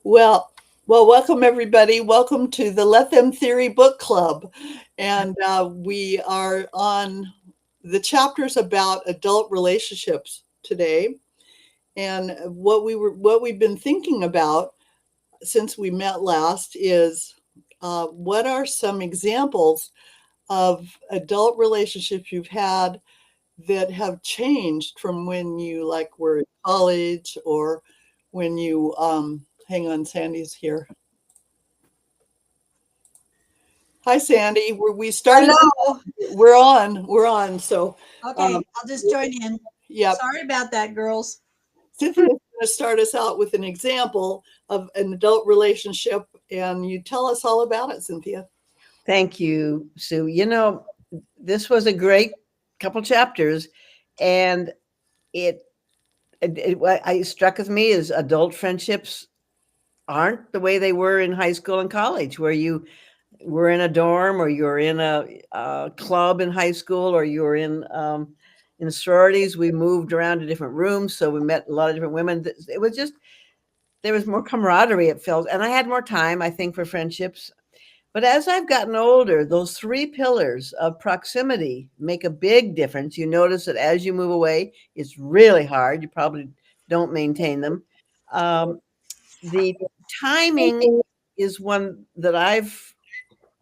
Well, well, welcome everybody. Welcome to the Let Them Theory Book Club, and we are on the chapters about adult relationships today. And what we've been thinking about since we met last is what are some examples of adult relationships you've had that have changed from when you like were in college or when you hang on, Sandy's here. Hi, Sandy. We started. Hello. We're on. So, um, Okay, I'll just join in. yeah, Sorry about that, girls. Cynthia's going to start us out with an example of an adult relationship, and you tell us all about it, Cynthia. Thank you, Sue. This was a great couple chapters, and it, what I struck with me is adult friendships aren't the way they were in high school and college, where you were in a dorm or you're in a club in high school or you're in sororities. We moved around to different rooms, so we met a lot of different women. It was just there was more camaraderie. It felt, and I had more time, I think, for friendships. But as I've gotten older, those three pillars of proximity make a big difference. You notice that as you move away, it's really hard. You probably don't maintain them. Um, the timing is one that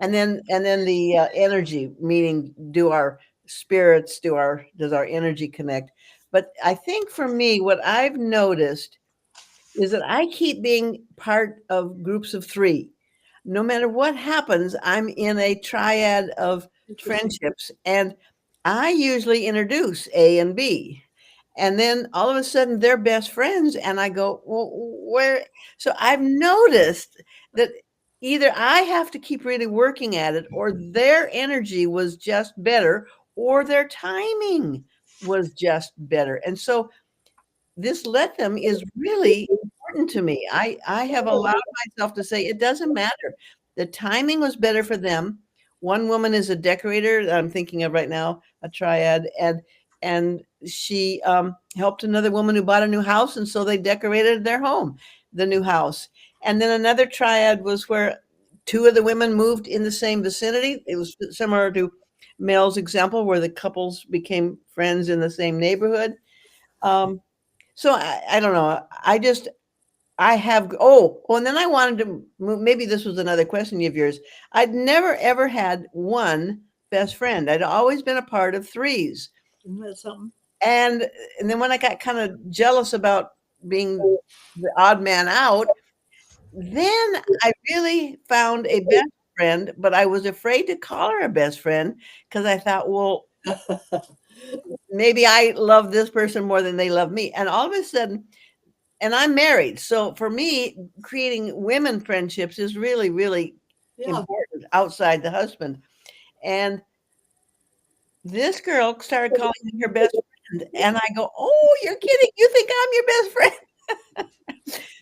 and then the energy, meaning do our spirits, does our energy connect? But I think for me, what I've noticed is that I keep being part of groups of three. No matter what happens, I'm in a triad of Interesting. friendships, and I usually introduce A and B. And then all of a sudden they're best friends, and I go, well, where? So I've noticed that either I have to keep really working at it, or their energy was just better, or their timing was just better. And so this let them is really important to me. I have allowed myself to say it doesn't matter. The timing was better for them. One woman is a decorator that I'm thinking of right now, a triad, and she helped another woman who bought a new house, and so they decorated their home, the new house. And then another triad was where two of the women moved in the same vicinity. It was similar to Mel's example, where the couples became friends in the same neighborhood. Um, so I don't know. I have and then I wanted to maybe this was another question of yours. I'd never ever had one best friend. I'd always been a part of threes. Isn't that something? And and then when I got kind of jealous about being the odd man out, then I really found a best friend, but I was afraid to call her a best friend because I thought, well, maybe I love this person more than they love me. And all of a sudden, and I'm married. So for me, creating women friendships is really, really Yeah. important outside the husband. And this girl started calling me her best friend. And I go, oh, you're kidding. You think I'm your best friend?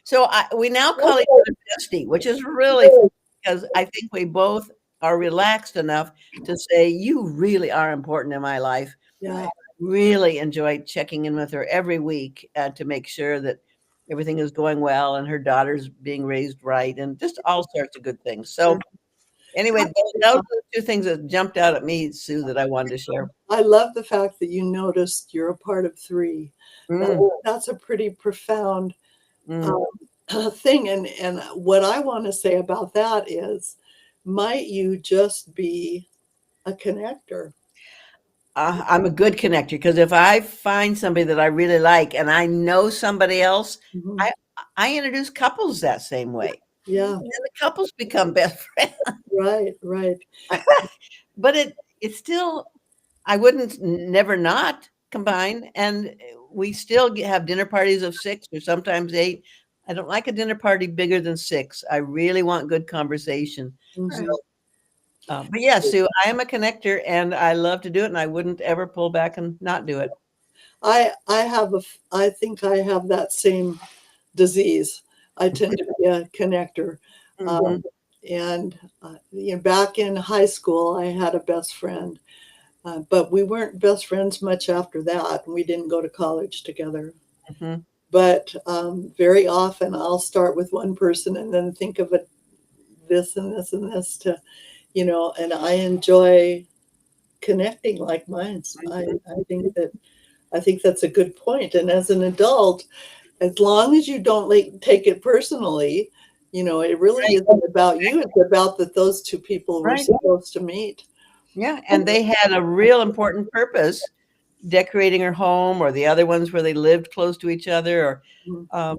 So we now call each other bestie, which is really fun because I think we both are relaxed enough to say, you really are important in my life. Yeah. Really enjoyed checking in with her every week to make sure that everything is going well and her daughter's being raised right and just all sorts of good things. So anyway, those are the two things that jumped out at me, Sue, that I wanted to share. I love the fact that you noticed you're a part of three. Mm, That's a pretty profound mm. thing. And what I want to say about that is, might you just be a connector? I'm a good connector because if I find somebody that I really like and I know somebody else, Mhm. I I introduce couples that same way. Yeah. And then the couples become best friends. Right. Right. But it's still I wouldn't never not combine, and we still have dinner parties of 6 or sometimes 8. I don't like a dinner party bigger than 6. I really want good conversation. So, Mhm. but yeah, Sue, I am a connector, and I love to do it, and I wouldn't ever pull back and not do it. I think I have that same disease. I tend to be a connector. Mhm. Um, and back in high school, I had a best friend, but we weren't best friends much after that. We didn't go to college together. Mhm. but very often I'll start with one person and then think of it, this and this and this to, and I enjoy connecting like minds. I think that's a good point. And as an adult, as long as you don't take it personally, it really Right. isn't about you. It's about that those two people were Right. supposed to meet. Yeah, and they had a real important purpose, decorating her home, or the other ones where they lived close to each other, or Mhm.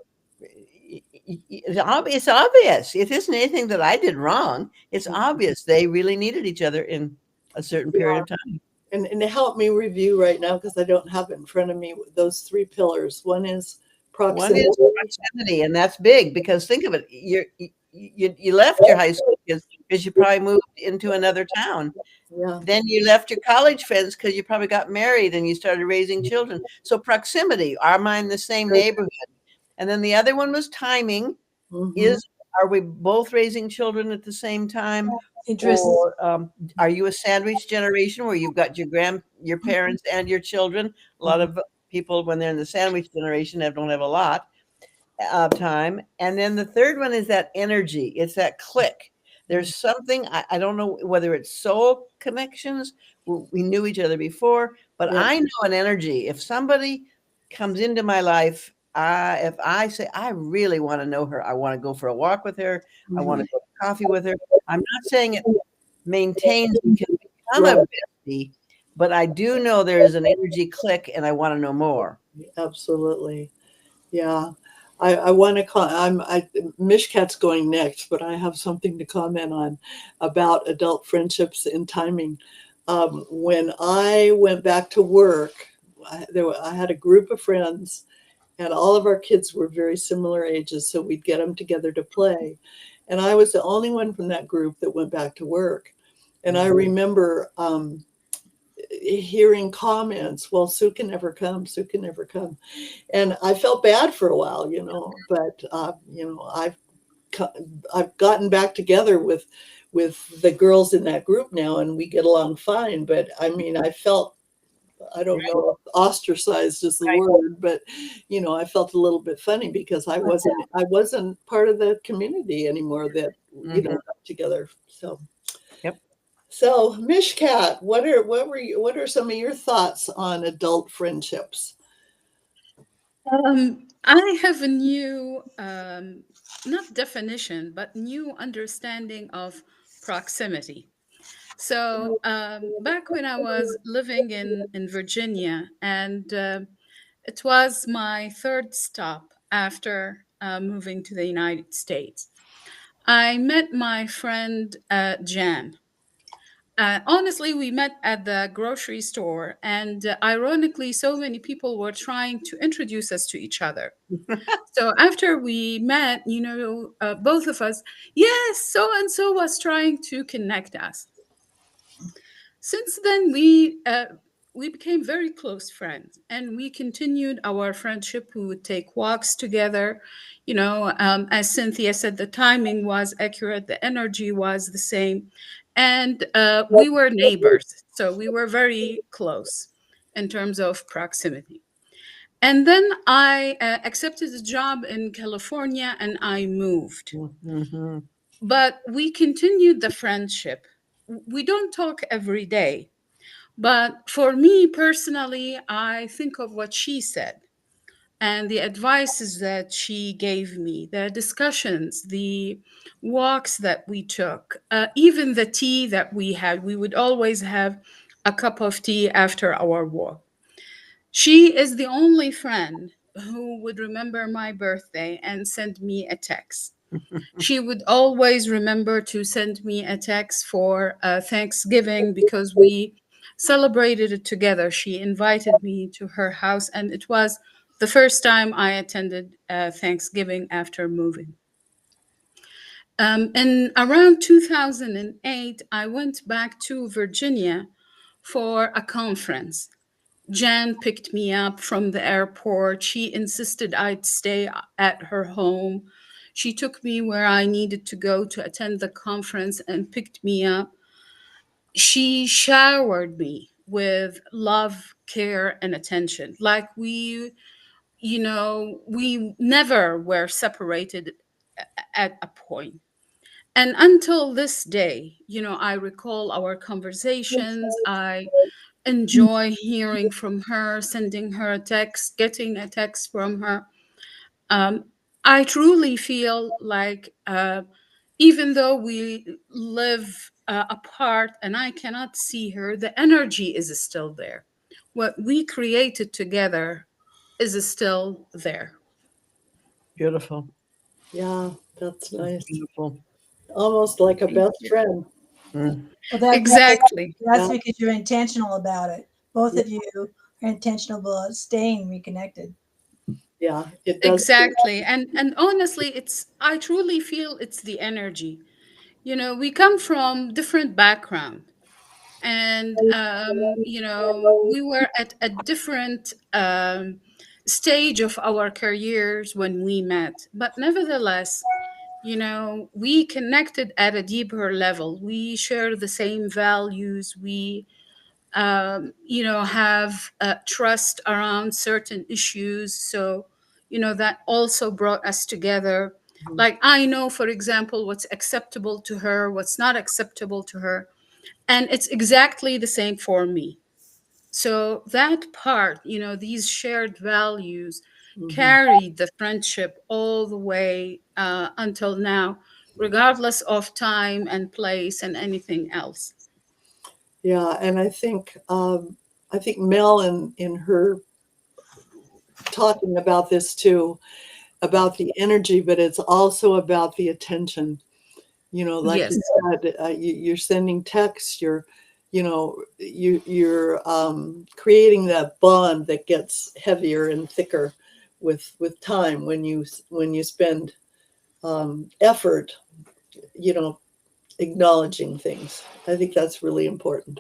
it's obvious. It isn't anything that I did wrong. It's Mhm. obvious they really needed each other in a certain period Yeah. of time. And to help me review right now, because I don't have it in front of me, those three pillars. One is One is proximity. proximity, and that's big because think of it. You left your high school because you probably moved into another town. Yeah. Then you left your college friends because you probably got married and you started raising children. So proximity, are mine the same neighborhood? And then the other one was timing. Mhm. Are we both raising children at the same time? Interest. Or are you a sandwich generation where you've got your parents and your children? A lot of people, when they're in the sandwich generation, don't have a lot of time. And then the third one is that energy. It's that click. There's something, I don't know whether it's soul connections. We knew each other before, but Yeah. I know an energy. If somebody comes into my life, if I say, I really want to know her, I want to go for a walk with her, I want to go to coffee with her. I'm not saying it maintains, you can become Right. a bestie, but I do know there is an energy click and I want to know more. Absolutely. Yeah. I want to call. Mishkat's going next, but I have something to comment on about adult friendships and timing. When I went back to work, I had a group of friends, and all of our kids were very similar ages, so we'd get them together to play. And I was the only one from that group that went back to work. And I remember hearing comments, well, Sue can never come, Sue can never come. And I felt bad for a while, but I've gotten back together with the girls in that group now, and we get along fine. But I mean, I don't know if ostracized is the Right. word, but I felt a little bit funny because I wasn't part of the community anymore that got together. So Yep. so Mishkat, what are some of your thoughts on adult friendships? I have a new, not definition, but new understanding of proximity. So back when I was living in Virginia, and it was my third stop after moving to the United States, I met my friend Jan. Honestly, we met at the grocery store, and ironically, so many people were trying to introduce us to each other. So after we met, both of us, yes, so and so was trying to connect us. Since then, we became very close friends, and we continued our friendship. We would take walks together. As Cynthia said, the timing was accurate, the energy was the same, and we were neighbors, so we were very close in terms of proximity. And then I accepted a job in California and I moved. Mm-hmm. But we continued the friendship. We don't talk every day. But for me personally, I think of what she said and the advices that she gave me, the discussions, the walks that we took, even the tea that we had. We would always have a cup of tea after our walk. She is the only friend who would remember my birthday and send me a text. She would always remember to send me a text for Thanksgiving because we celebrated it together. She invited me to her house, and it was the first time I attended Thanksgiving after moving. In around 2008, I went back to Virginia for a conference. Jan picked me up from the airport. She insisted I'd stay at her home. She took me where I needed to go to attend the conference and picked me up. She showered me with love, care, and attention. Like we never were separated at a point. And until this day, I recall our conversations. I enjoy hearing from her, sending her a text, getting a text from her. Um, I truly feel like, even though we live apart and I cannot see her, the energy is still there. What we created together is still there. Beautiful. Yeah, that's nice. Beautiful. Almost like a Thank best you. friend. Mm. Well, Exactly. that's Yeah. because you're intentional about it. Both Yeah. of you are intentional about staying reconnected. Yeah, it does. Exactly. And honestly, I truly feel it's the energy. We come from different background, and we were at a different stage of our careers when we met, but nevertheless, we connected at a deeper level. We share the same values. We have trust around certain issues. So, that also brought us together. Mhm. Like, I know, for example, what's acceptable to her, what's not acceptable to her. And it's exactly the same for me. So, that part, these shared values Mhm. carried the friendship all the way until now, regardless of time and place and anything else. Yeah, and I think Mel in her talking about this too, about the energy, but it's also about the attention. Like you Yes. said, you're sending texts, you're creating that bond that gets heavier and thicker with time when you spend effort, you know, acknowledging things. I think that's really important.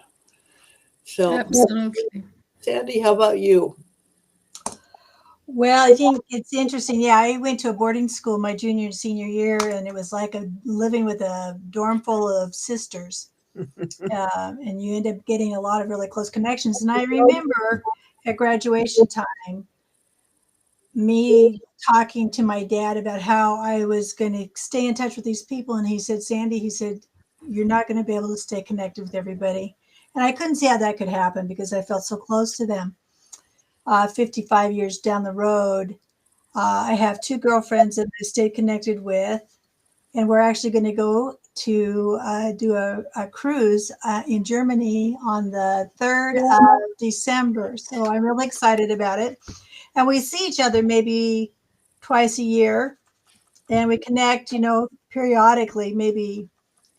So, Absolutely. Sandy, how about you? Well, I think it's interesting. Yeah, I went to a boarding school my junior and senior year, and it was like living with a dorm full of sisters. And you end up getting a lot of really close connections. And I remember at graduation time, me talking to my dad about how I was going to stay in touch with these people. And he said, Sandy, he said, you're not going to be able to stay connected with everybody. And I couldn't see how that could happen because I felt so close to them. 55 years down the road, I have two girlfriends that I stayed connected with, and we're actually going to go to do a cruise in Germany on the 3rd of December. So I'm really excited about it. And we see each other maybe twice a year, and we connect, periodically, maybe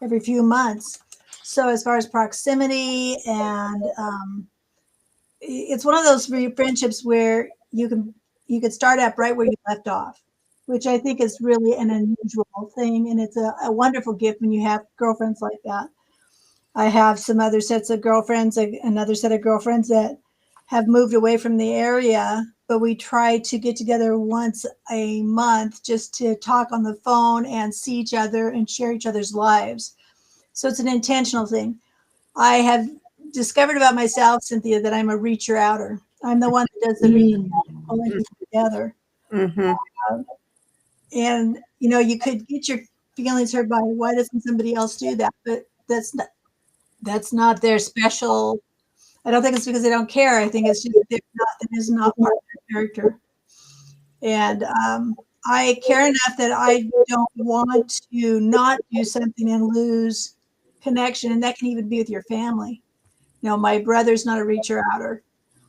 every few months. So as far as proximity and it's one of those friendships where you could start up right where you left off, which I think is really an unusual thing, and it's a wonderful gift when you have girlfriends like that. I have some other sets of girlfriends, another set of girlfriends that have moved away from the area, but we try to get together once a month just to talk on the phone and see each other and share each other's lives. So it's an intentional thing. I have discovered about myself, Cynthia, that I'm a reacher outer. I'm the one that does the reaching out and pulling people together. Mm-hmm. And you could get your feelings hurt by why doesn't somebody else do that? But that's not their special. I don't think it's because they don't care. I think it's just it is not part of their character. And I care enough that I don't want to not do something and lose connection, and that can even be with your family. My brother's not a reacher outer.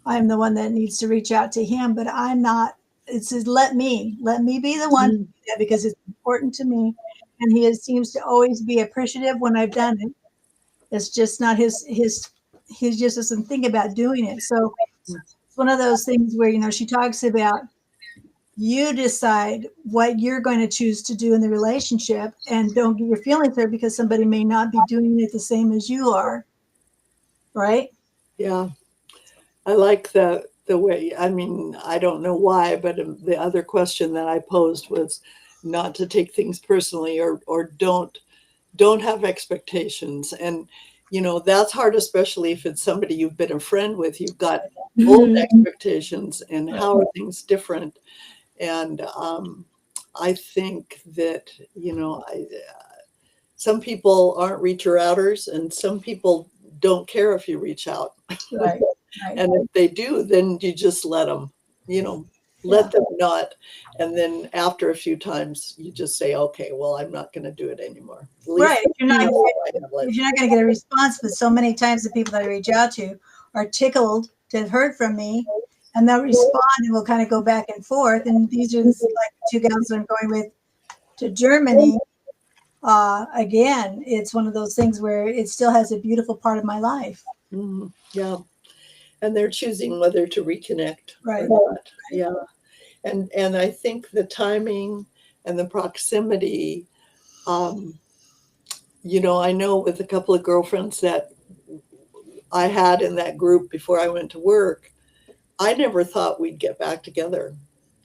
I'm the one that needs to reach out to him, but I'm not. It says, let me be the one to do that because it's important to me. And seems to always be appreciative when I've done it. It's just not he just doesn't think about doing it. So it's one of those things where, she talks about you decide what you're going to choose to do in the relationship and don't get your feelings hurt because somebody may not be doing it the same as you are. Right? Yeah, I like the way. I mean, I don't know why, but the other question that I posed was not to take things personally, or don't have expectations. And that's hard, especially if it's somebody you've been a friend with. You've got old expectations, and how are things different? And I think that, some people aren't reacher outers, and some people don't care if you reach out. Right. Right. And if they do, then you just let them, let them not. And then after a few times, you just say, okay, well, I'm not going to do it anymore. At least Right. You're not I have you're not going to get a response, but so many times the people that I reach out to are tickled to have heard from me, and they'll respond, and we'll kind of go back and forth. And these are like two gals that I'm going with to Germany. Again, it's one of those things where it still has a beautiful part of my life. Yeah. And they're choosing whether to reconnect Right. or not. Yeah. And I think the timing and the proximity, I know with a couple of girlfriends that I had in that group before I went to work, I never thought we'd get back together.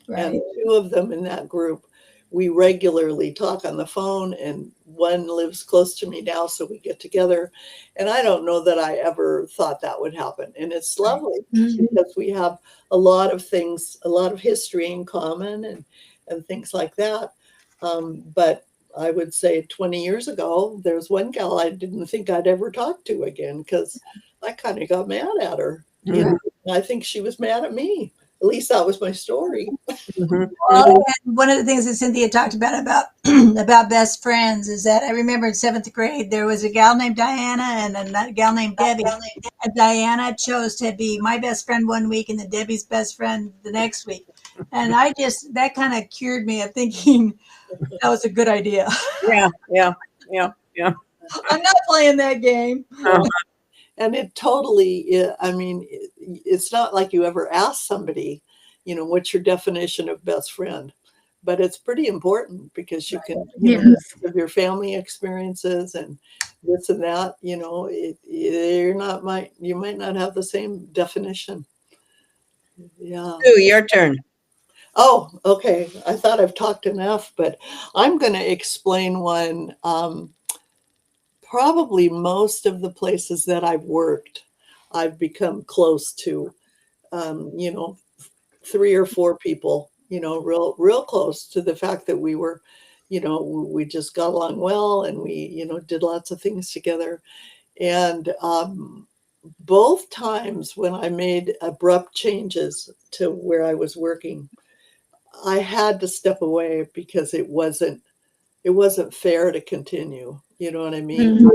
Right. And two of them in that group, we regularly talk on the phone, and one lives close to me now, so we get together. And I don't know that I ever thought that would happen. And it's lovely because we have a lot of things, a lot of history in common and things like that. But I would say 20 years ago, there's one gal I didn't think I'd ever talk to again because I kind of got mad at her. And I think she was mad at me. At least that was my story. Well, and one of the things that Cynthia talked about about best friends is that I remember in 7th grade there was a gal named Diana and a gal named Debbie. And Diana chose to be my best friend one week and then Debbie's best friend the next week. And that kind of cured me of thinking that was a good idea. Yeah. I'm not playing that game. And it totally, it's not like you ever ask somebody, what's your definition of best friend? But it's pretty important because you can, of your family experiences and this and that, you might not have the same definition. Yeah. Sue, your turn. Oh, okay. I thought I've talked enough, but I'm going to explain one. Probably most of the places that I've worked, I've become close to, 3 or 4 people, real close to the fact that we were, we just got along well and we, did lots of things together. And both times when I made abrupt changes to where I was working, I had to step away because it wasn't fair to continue. You know what I mean?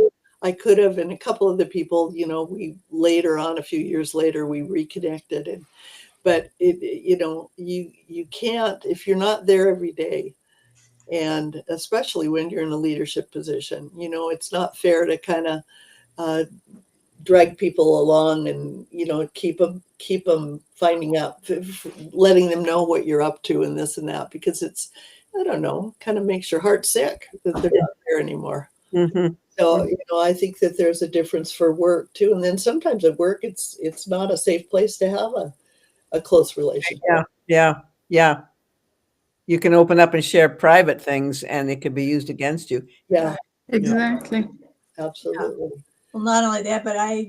I could have, and a couple of the people, we later on, a few years later, we reconnected. But you can't, if you're not there every day, and especially when you're in a leadership position, it's not fair to kind of drag people along and, keep them finding out, letting them know what you're up to and this and that, because it's, I don't know, kind of makes your heart sick that they're not there anymore. So, I think that there's a difference for work too. And then sometimes at work, it's not a safe place to have a close relationship. Yeah. You can open up and share private things and it could be used against you. Yeah, Exactly. absolutely. Well, not only that, but I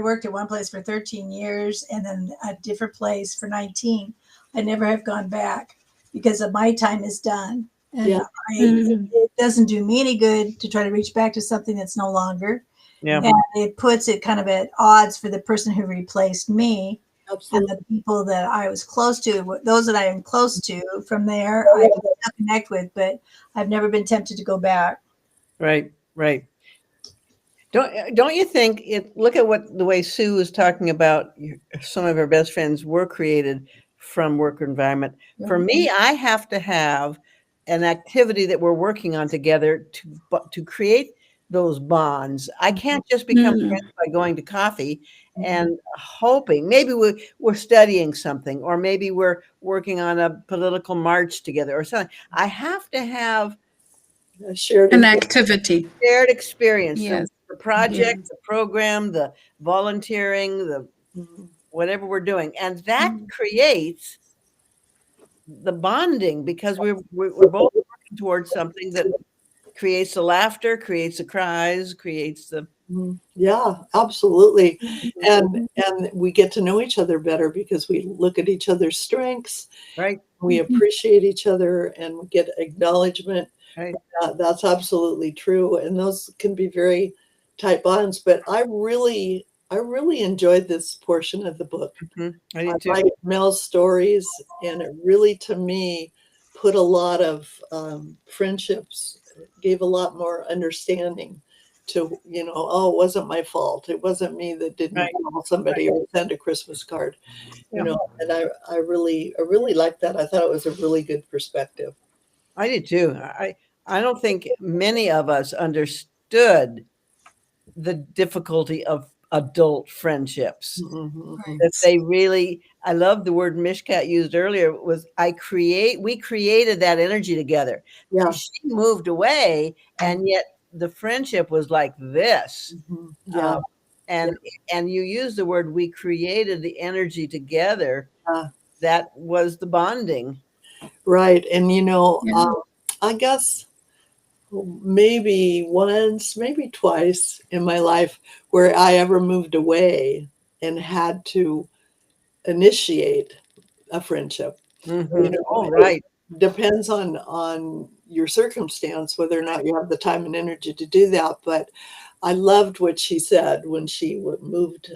worked at one place for 13 years and then a different place for 19. I never have gone back because of my time is done. And it doesn't do me any good to try to reach back to something that's no longer. Yeah. And it puts it kind of at odds for the person who replaced me. Absolutely. And the people that I was close to, those that I am close to from there, I can still connect with, but I've never been tempted to go back. Right. Don't you think look at the way Sue was talking about some of her best friends were created from work environment. For me, I have to have an activity that we're working on together to create those bonds. I can't just become friends by going to coffee and hoping maybe we're studying something, or maybe we're working on a political march together or something. I have to have an activity, shared experience. Yes. The project, the program, the volunteering, the whatever we're doing, and that creates the bonding because we're both working towards something that creates the laughter, creates the cries, creates the Yeah, absolutely. And we get to know each other better because we look at each other's strengths, Right. we appreciate each other, and we get acknowledgement. Right. That's absolutely true, and those can be very tight bonds. But I really enjoyed this portion of the book. I I did too. like Mel's stories, and it really, to me, put a lot of friendships, gave a lot more understanding to, oh, it wasn't my fault. It wasn't me that didn't Right. call somebody or send a Christmas card, Yeah. and I really liked that. I thought it was a really good perspective. I did too. I don't think many of us understood the difficulty of adult friendships. Mhm. That they really, I love the word Mishkat used earlier, was we created that energy together. Yeah. She moved away, and yet the friendship was like this. Mhm. Yeah. And you use the word, we created the energy together. Yeah. That was the bonding. Right. And, Yeah. I guess maybe once, maybe twice in my life where I ever moved away and had to initiate a friendship. Oh, right. It depends on your circumstance, whether or not you have the time and energy to do that. But I loved what she said when she moved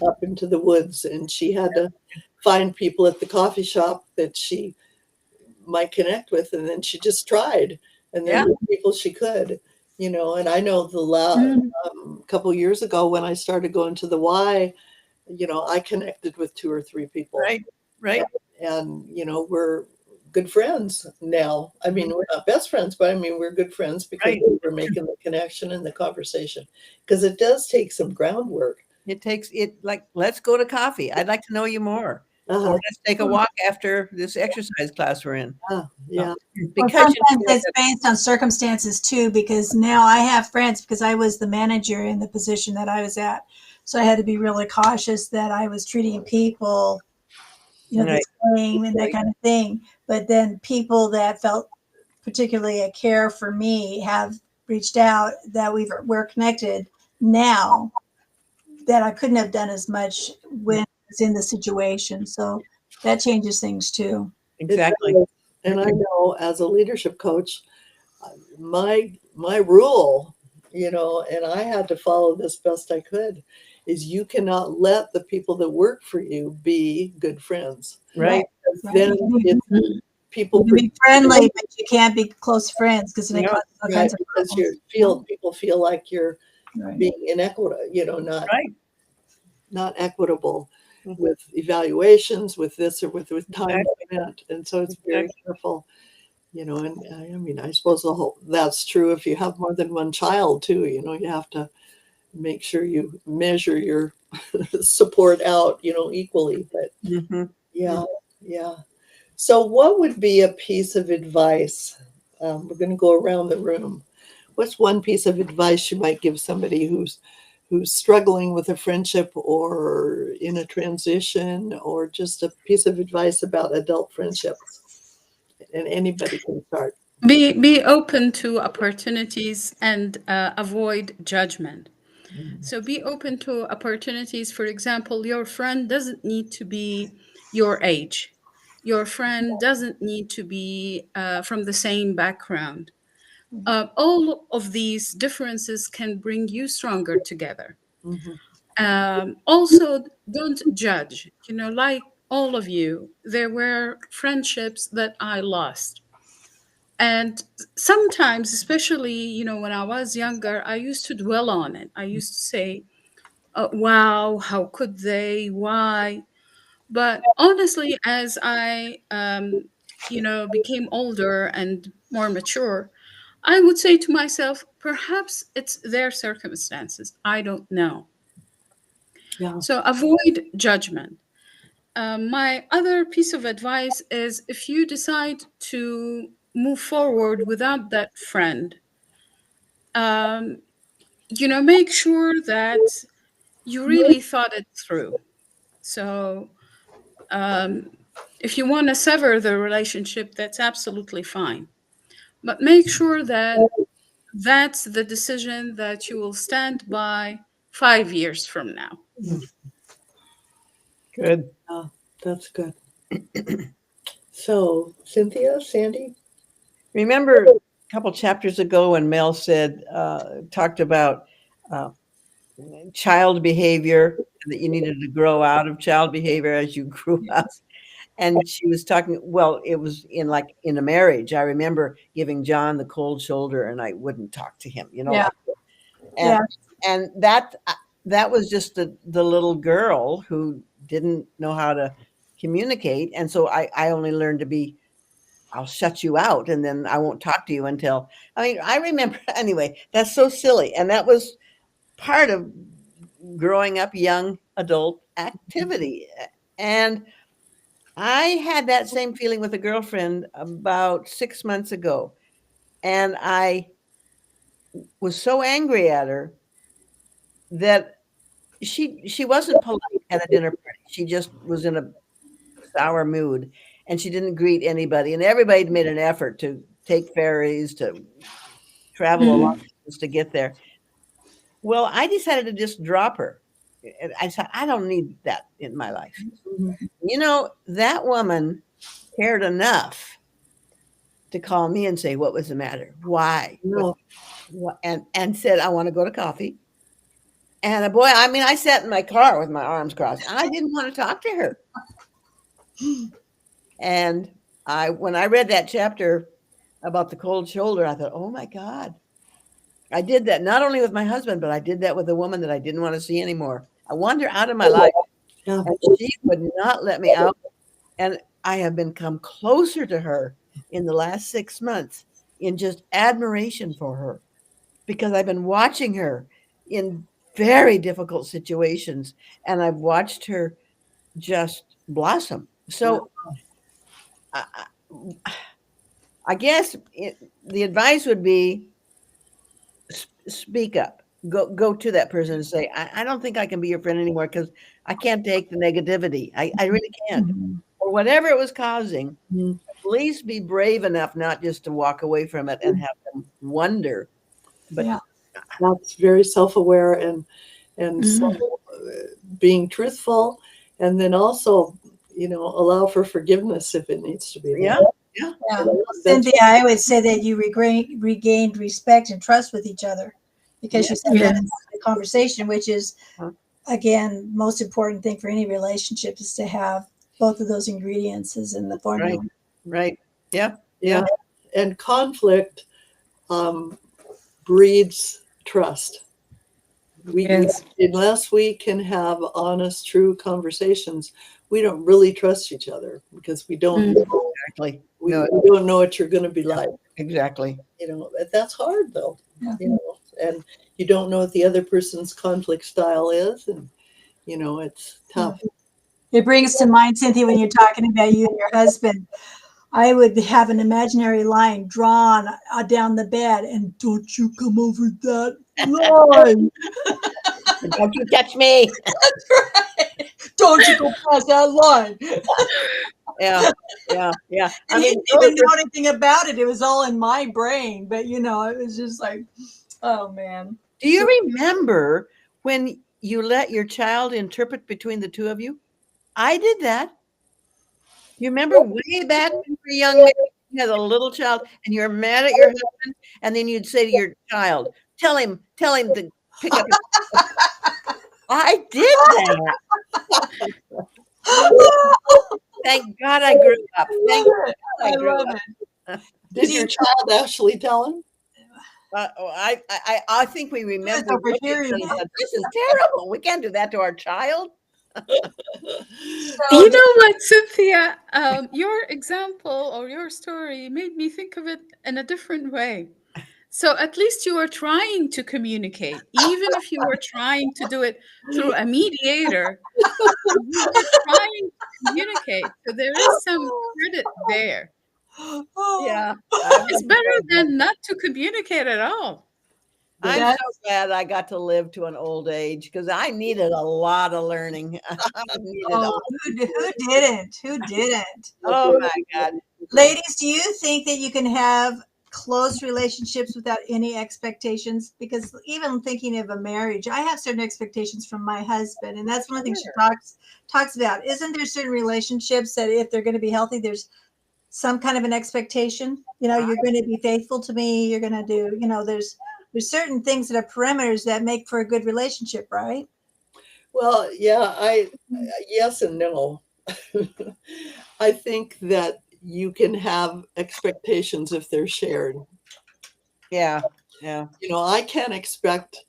up into the woods and she had to find people at the coffee shop that she might connect with, and then she just tried, and then the people she could, and I know the last couple years ago when I started going to the Y, I connected with 2 or 3 people. Right. And we're good friends now. I mean, we're not best friends, but I mean, we're good friends because we're making the connection and the conversation, because it does take some groundwork. It takes it, like, let's go to coffee. I'd like to know you more. Uh-huh. Or let's take a walk after this exercise class we're in. Yeah. Well, Because sometimes it's based on circumstances too, because now I have friends because I was the manager in the position that I was at. So I had to be really cautious that I was treating people, the Right. same and that kind of thing. But then people that felt particularly a care for me have reached out that we're connected now that I couldn't have done as much when I was in the situation. So that changes things too. Exactly. And I know as a leadership coach, my rule, and I had to follow this best I could, is you cannot let the people that work for you be good friends. Right. Then it's people You can be friendly, but you can't be close friends because it causes all kinds of because problems. people feel like you're Right. being inequitable, Right. not equitable with evaluations, with this or with time spent. And so it's very careful, and I mean, I suppose that's true if you have more than one child too, you have to make sure you measure your support out, equally. But yeah. So what would be a piece of advice? We're going to go around the room. What's one piece of advice you might give somebody who's struggling with a friendship or in a transition, or just a piece of advice about adult friendships? And anybody can start. Be open to opportunities and avoid judgment. So be open to opportunities. For example, your friend doesn't need to be your age. Your friend doesn't need to be from the same background. All of these differences can bring you stronger together. Also, don't judge. Like all of you, there were friendships that I lost. And sometimes, especially, when I was younger, I used to dwell on it. I used to say, wow, how could they? Why? But honestly, as I, became older and more mature, I would say to myself, perhaps it's their circumstances. I don't know. Yeah. So avoid judgment. My other piece of advice is if you decide to move forward without that friend, make sure that you really thought it through. So if you want to sever the relationship, that's absolutely fine. But make sure that that's the decision that you will stand by 5 years from now. Good. That's good. So, Cynthia, Sandy? Remember a couple chapters ago when Mel said, talked about uh, child behavior, that you needed to grow out of child behavior as you grew up. And she was talking, well, it was in a marriage. I remember giving John the cold shoulder and I wouldn't talk to him, Yeah. And, and that was just the little girl who didn't know how to communicate. And so I only learned to be, I'll shut you out and then I won't talk to you until, I remember, anyway, that's so silly. And that was part of growing up young adult activity. And I had that same feeling with a girlfriend about 6 months ago. And I was so angry at her that she wasn't polite at a dinner party. She just was in a sour mood and she didn't greet anybody. And everybody made an effort to take ferries, to travel a long distance to get there. Well, I decided to just drop her. And I said, I don't need that in my life. That woman cared enough to call me and say, what was the matter? Why? No. And said, I want to go to coffee. And boy, I sat in my car with my arms crossed. I didn't want to talk to her. And when I read that chapter about the cold shoulder, I thought, oh my God. I did that not only with my husband, but I did that with a woman that I didn't want to see anymore. I wanted her out of my life. Yeah. And she would not let me out. And I have become closer to her in the last 6 months in just admiration for her, because I've been watching her in very difficult situations and I've watched her just blossom. So I guess the advice would be speak up. Go to that person and say, I don't think I can be your friend anymore because I can't take the negativity. I really can't. Or whatever it was causing, at least be brave enough not just to walk away from it and have them wonder. But that's very self-aware and so, being truthful, and then also, allow for forgiveness if it needs to be there. Yeah. Cynthia, I would say that you regained respect and trust with each other, because you said that in the conversation, which is, again, most important thing for any relationship is to have both of those ingredients is in the formula. Right. Yeah. And conflict breeds trust. Unless we can have honest, true conversations, we don't really trust each other because we don't know, Exactly. we don't know what you're going to be like. Exactly. That's hard though. And you don't know what the other person's conflict style is, and it's tough. It brings to mind, Cynthia, when you're talking about you and your husband, I would have an imaginary line drawn down the bed, and don't you come over that line. Don't you touch me. That's right. Don't you go past that line. Yeah. I mean, he didn't know anything about it. It was all in my brain, but it was just like, oh man. Do you remember when you let your child interpret between the two of you? I did that. You remember way back when you were young, you had a little child and you're mad at your husband, and then you'd say to your child, tell him to pick up his I did that. Thank God I grew up. Thank God I grew up. Did your child actually tell him? I think we remember. Overhearing This is terrible. We can't do that to our child. You know what, Cynthia? Your example or your story made me think of it in a different way. So at least you were trying to communicate, even if you were trying to do it through a mediator. You were trying to communicate, so there is some credit there. Yeah, It's better than not to communicate at all. I'm so glad I got to live to an old age because I needed a lot of learning. Who didn't? Who didn't? Oh my God. Ladies, do you think that you can have close relationships without any expectations? Because even thinking of a marriage, I have certain expectations from my husband, and that's one of the things she talks about. Isn't there certain relationships that if they're going to be healthy, there's some kind of an expectation? You know, you're going to be faithful to me. You're going to do, you know, there's certain things that are parameters that make for a good relationship, right? Well, yeah, yes and no. I think that you can have expectations if they're shared. Yeah. Yeah. You know, I can't expect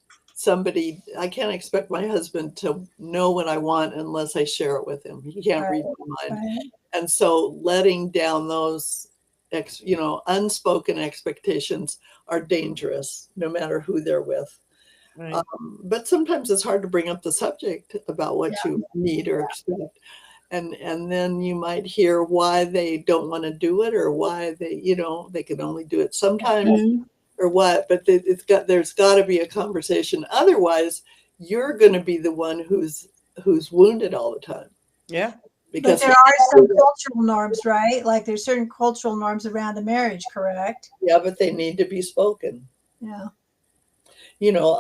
my husband to know what I want unless I share it with him. He can't read my mind. Right. And so letting down those, unspoken expectations are dangerous, no matter who they're with. Right. But sometimes it's hard to bring up the subject about what you need or expect. And then you might hear why they don't want to do it, or why they can only do it sometimes, Mhm. or what. But there's got to be a conversation. Otherwise, you're going to be the one who's wounded all the time. Yeah. But Because there are some cultural norms, right? Like there's certain cultural norms around a marriage, correct? yeah, but they need to be spoken. Yeah. You know,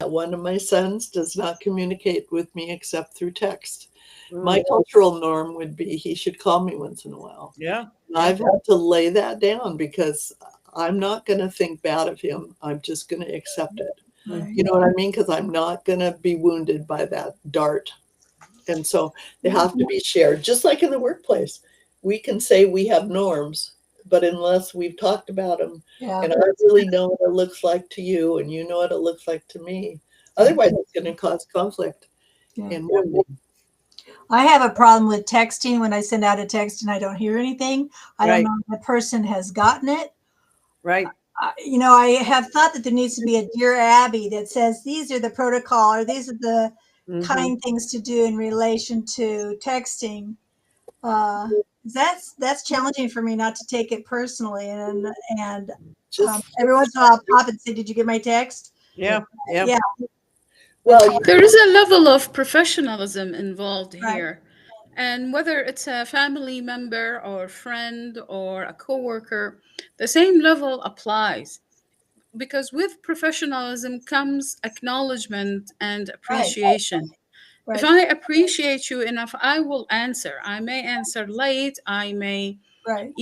one of my sons does not communicate with me except through text. My cultural norm would be he should call me once in a while. Yeah. I've had to lay that down because I'm not going to think bad of him. I'm just going to accept it. Right. You know what I mean? Because I'm not going to be wounded by that dart. And so they have to be shared, just like in the workplace. We can say we have norms, but unless we've talked about them, Yeah. and I really know what it looks like to you, and you know what it looks like to me, otherwise it's going to cause conflict and wounding. I have a problem with texting. When I send out a text and I don't hear anything, I don't Right. know if the person has gotten it. Right. You know, I have thought that there needs to be a Dear Abby that says these are the protocol, or these are the Mhm. kind things to do in relation to texting. That's challenging for me not to take it personally, and Just every once in a while I'll pop and say, "Did you get my text?" Yeah. Yeah. Yeah. well, There is a level of professionalism involved Right. here. And whether it's a family member or friend or a coworker, the same level applies. Because with professionalism comes acknowledgement and appreciation. If Right. I appreciate you enough, I will answer. I may answer late. I may, Right.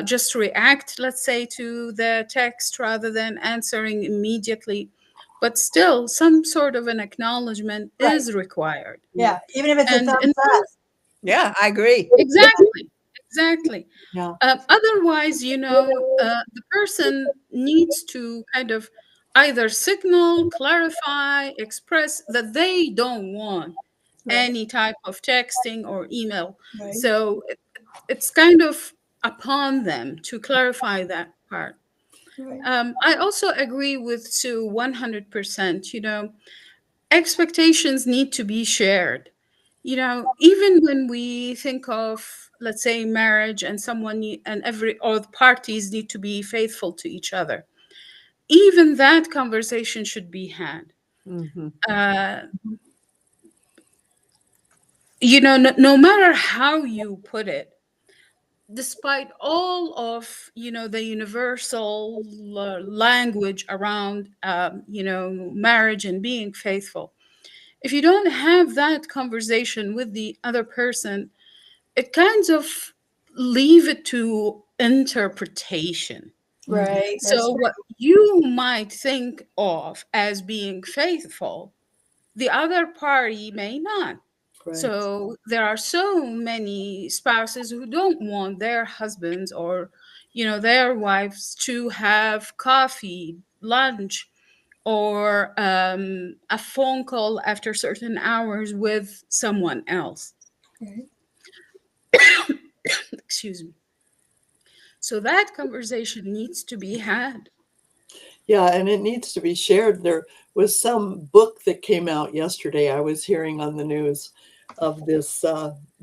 just react, let's say, to the text rather than answering immediately. But still, some sort of an acknowledgement Right. is required. Yeah. Even if it's a And thumbs in up. Yeah. I agree. exactly. yeah. Otherwise, the person needs to kind of either signal, clarify, express that they don't want Right. any type of texting or email. Right. So it's kind of upon them to clarify that part. Right. I also agree with Sue 100%. Expectations need to be shared. Even when we think of, let's say, marriage and all the parties need to be faithful to each other, even that conversation should be had. Mm-hmm. No matter how you put it, despite all of the universal language around marriage and being faithful, if you don't have that conversation with the other person, it kind of leave it to interpretation. Right. So what you might think of as being faithful, the other party may not. Right. So there are so many spouses who don't want their husbands or their wives to have coffee, lunch, or a phone call after certain hours with someone else. Right. Excuse me. So that conversation needs to be had. Yeah, and it needs to be shared. There was some book that came out yesterday. I was hearing on the news of this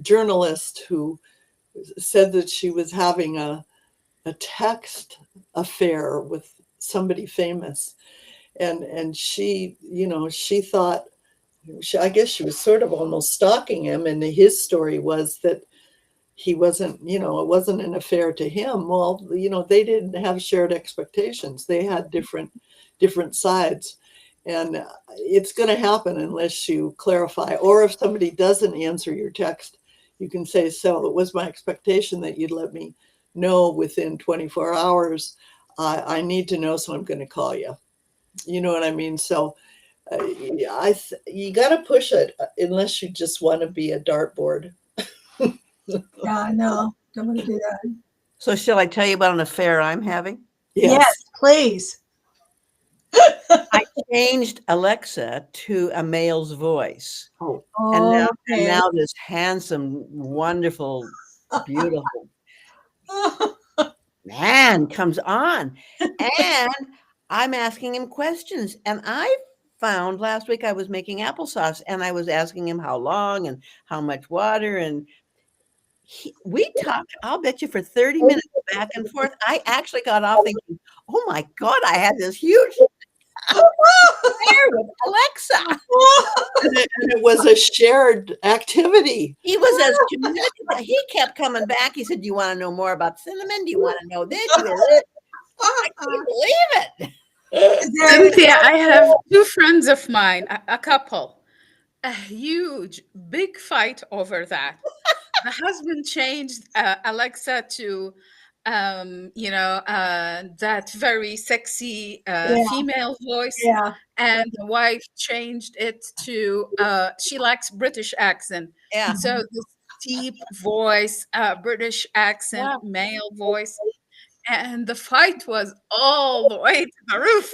journalist who said that she was having a text affair with somebody famous. And she, she thought, I guess she was sort of almost stalking him. And his story was that he wasn't, it wasn't an affair to him. Well, they didn't have shared expectations. They had different sides. And it's going to happen unless you clarify. Or if somebody doesn't answer your text, you can say, so it was my expectation that you'd let me know within 24 hours. I need to know, so I'm going to call you. You know what I mean? So you got to push it unless you just want to be a dartboard. Yeah, no, don't want to do that. So shall I tell you about an affair I'm having? Yes, please. I changed Alexa to a male's voice. Oh, And now this handsome, wonderful, beautiful man comes on. And I'm asking him questions. And I found last week I was making applesauce and I was asking him how long and how much water. And we talked, I'll bet you, for 30 minutes back and forth. I actually got off thinking, oh my God, I had this huge affair with Alexa. and it was a shared activity. He was as committed. He kept coming back. He said, do you want to know more about cinnamon? Do you want to know this? I couldn't believe it. Cynthia, I have two friends of mine, a couple, a huge, big fight over that. The husband changed Alexa to, that very sexy female voice. Yeah. And the wife changed it to, she likes British accent. Yeah. So this deep voice, British accent, male voice. And the fight was all the way to the roof.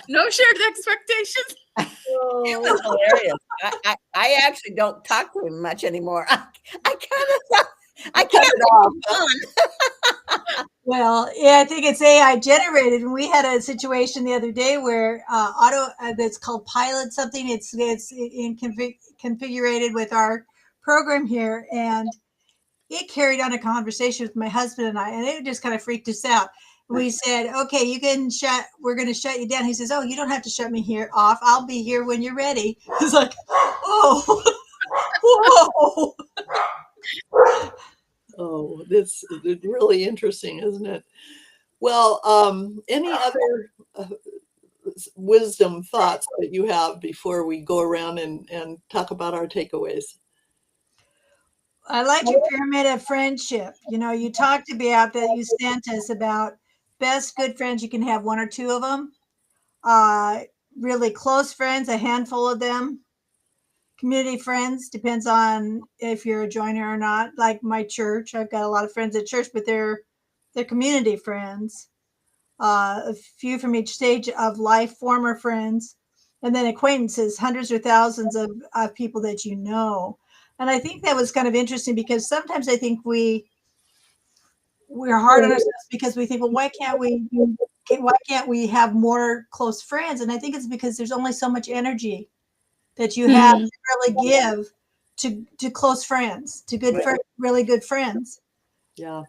No shared expectations. It was hilarious. I actually don't talk to him much anymore. I cut it off. Well, yeah, I think it's AI generated. And we had a situation the other day where that's called Pilot something. It's configured with our program here, and it carried on a conversation with my husband and I, and it just kind of freaked us out. We said, okay, we're going to shut you down. He says, oh, you don't have to shut me off. I'll be here when you're ready. It's like, oh, whoa. Oh, this is really interesting, isn't it? Well, any other wisdom thoughts that you have before we go around and talk about our takeaways? I like your pyramid of friendship. You talked about that you sent us about best good friends. You can have one or two of them. Really close friends, a handful of them. Community friends, depends on if you're a joiner or not. Like my church, I've got a lot of friends at church, but they're community friends. A few from each stage of life, former friends, and then acquaintances, hundreds or thousands of people that you know. And I think that was kind of interesting because sometimes I think we're hard on ourselves because we think, well, why can't we have more close friends? And I think it's because there's only so much energy that you have to really give to close friends, to really good friends. Yeah.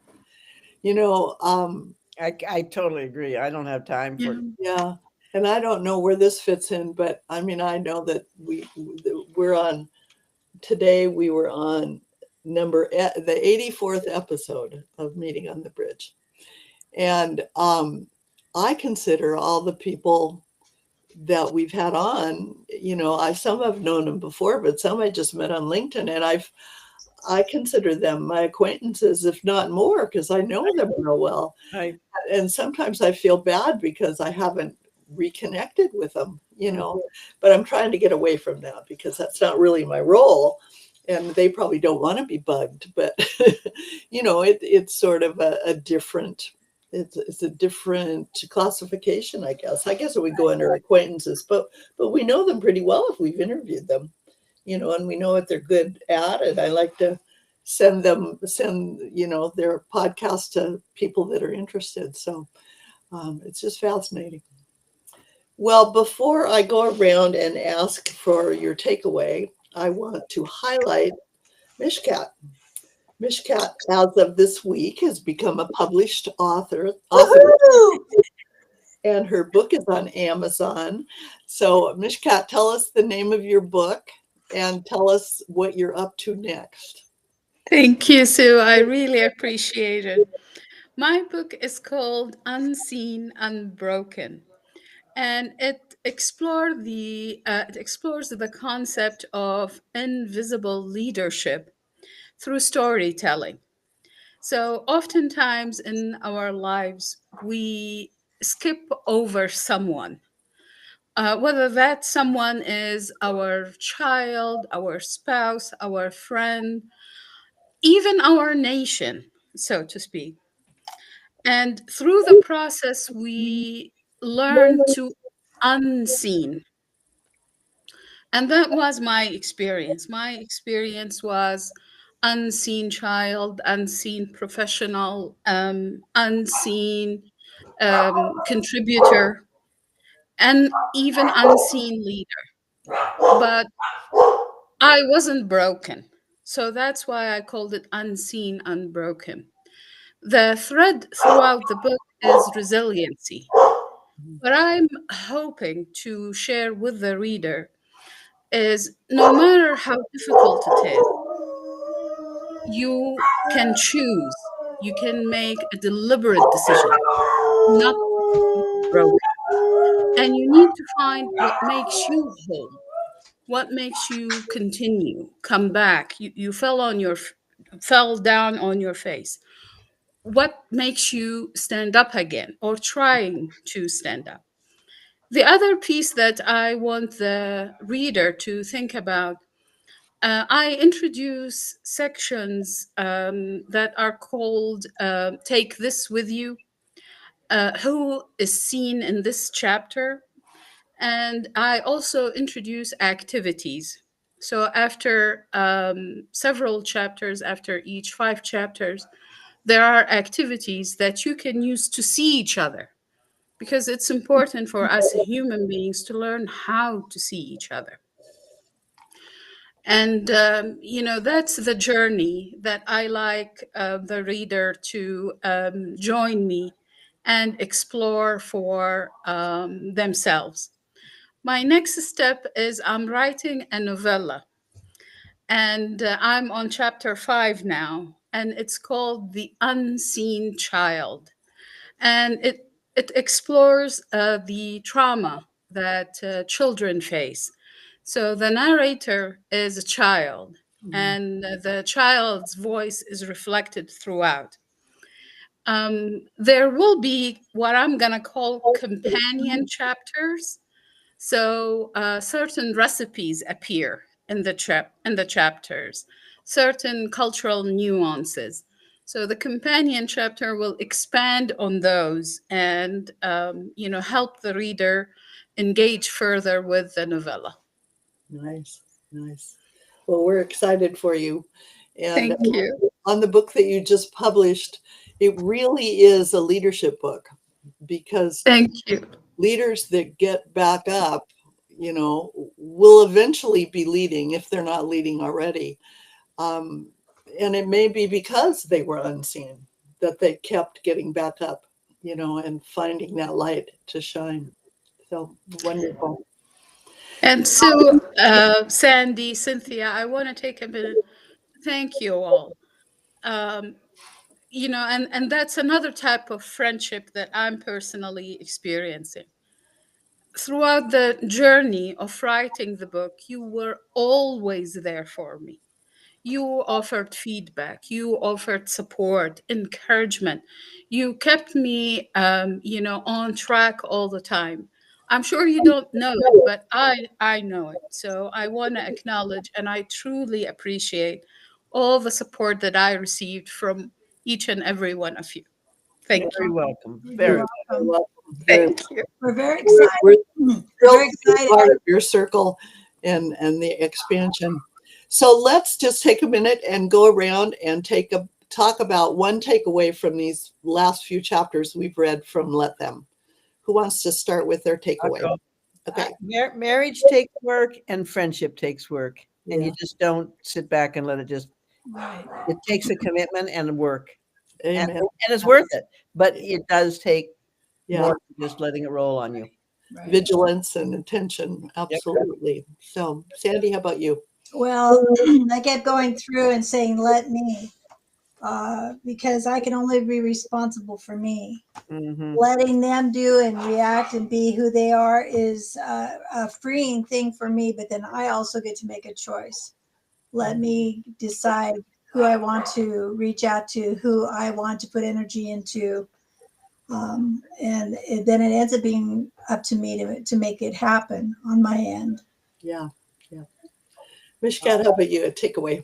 I totally agree. I don't have time for it. Yeah. And I don't know where this fits in, but I mean, I know that we're on today. We were on the 84th episode of Meeting on the Bridge. And I consider all the people that we've had on, some have known them before, but some I just met on LinkedIn, and I consider them my acquaintances, if not more, because I know them real well. Right. And sometimes I feel bad because I haven't reconnected with them, but I'm trying to get away from that because that's not really my role. And they probably don't want to be bugged, but it's sort of a different, it's a different classification, I guess. I guess it would go under acquaintances, but we know them pretty well if we've interviewed them, and we know what they're good at. And I like to send their podcast to people that are interested. So it's just fascinating. Well, before I go around and ask for your takeaway, I want to highlight Mishkat. Mishkat, as of this week, has become a published author, and her book is on Amazon. So, Mishkat, tell us the name of your book and tell us what you're up to next. Thank you, Sue. I really appreciate it. My book is called Unseen, Unbroken, and it explores the concept of invisible leadership through storytelling. So, oftentimes in our lives, we skip over someone, whether that someone is our child, our spouse, our friend, even our nation, so to speak. And through the process, we learn to unseen. And that was my experience. My experience was unseen child, unseen professional, unseen contributor, and even unseen leader. But I wasn't broken. So that's why I called it Unseen, Unbroken. The thread throughout the book is resiliency. What I'm hoping to share with the reader is no matter how difficult it is, you can choose, you can make a deliberate decision not to be broken. And you need to find what makes you whole, what makes you continue, come back. You fell on your fell down on your face. What makes you stand up again or trying to stand up? The other piece that I want the reader to think about, I introduce sections that are called Take This With You. Who is seen in this chapter? And I also introduce activities. So after several chapters, after each 5 chapters, there are activities that you can use to see each other because it's important for us human beings to learn how to see each other. And, that's the journey that I like the reader to join me and explore for themselves. My next step is I'm writing a novella, and I'm on chapter 5 now, and it's called The Unseen Child. And it explores the trauma that children face. So the narrator is a child, and the child's voice is reflected throughout. There will be what I'm going to call companion chapters. So certain recipes appear in the chapters, certain cultural nuances. So the companion chapter will expand on those and help the reader engage further with the novella. Nice, nice. Well, we're excited for you. And Thank you. on the book that you just published, it really is a leadership book because Thank you. leaders that get back up, will eventually be leading if they're not leading already. And it may be because they were unseen that they kept getting back up, and finding that light to shine. So wonderful. And so, Sandy, Cynthia, I want to take a minute. Thank you all. Um, and that's another type of friendship that I'm personally experiencing. Throughout the journey of writing the book, you were always there for me. You offered feedback, you offered support, encouragement. You kept me, on track all the time. I'm sure you don't know it, but I know it. So I want to acknowledge and I truly appreciate all the support that I received from each and every one of you. Thank Very you. welcome. You're Very. welcome. Thank you. We're very excited. We're Very thrilled to be excited. part of your circle and the expansion. So let's just take a minute and go around and talk about one takeaway from these last few chapters we've read from Let Them. Who wants to start with their takeaway? I'll go. Okay. Marriage takes work and friendship takes work. And Yeah. you just don't sit back and let it just, Right. it takes a commitment and work. And Amen. it's worth it. But it does take Yeah. more than just letting it roll on you. Right. Vigilance and attention. Absolutely. So Sandy, how about you? Well, I kept going through and saying, let me, because I can only be responsible for me. Mhm. Letting them do and react and be who they are is a freeing thing for me, but then I also get to make a choice. Let me decide who I want to reach out to, who I want to put energy into. Then it ends up being up to me to make it happen on my end. Yeah. Yeah. Mishkat, how about you? A takeaway?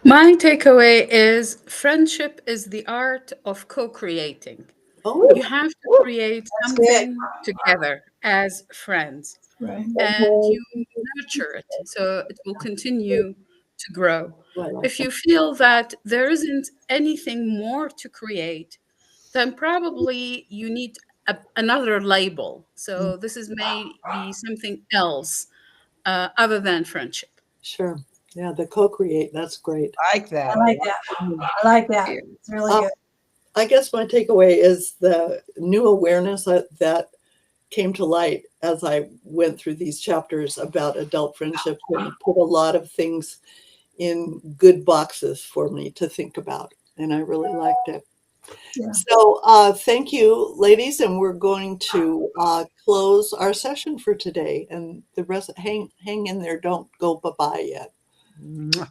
My takeaway is friendship is the art of co-creating. Oh, You have to create That's good. something together as friends, Right. and you nurture it so it will continue to grow. I like If that. you feel that there isn't anything more to create, then probably you need another label. So this is maybe something else other than friendship. Sure. Yeah, the co-create. That's great. Like that. I like that. I like that. It's really good. I guess my takeaway is the new awareness that came to light as I went through these chapters about adult friendships, and it put a lot of things in good boxes for me to think about. And I really liked it. Yeah. So thank you, ladies. And we're going to close our session for today. And the rest, hang in there. Don't go bye-bye yet. Mwah.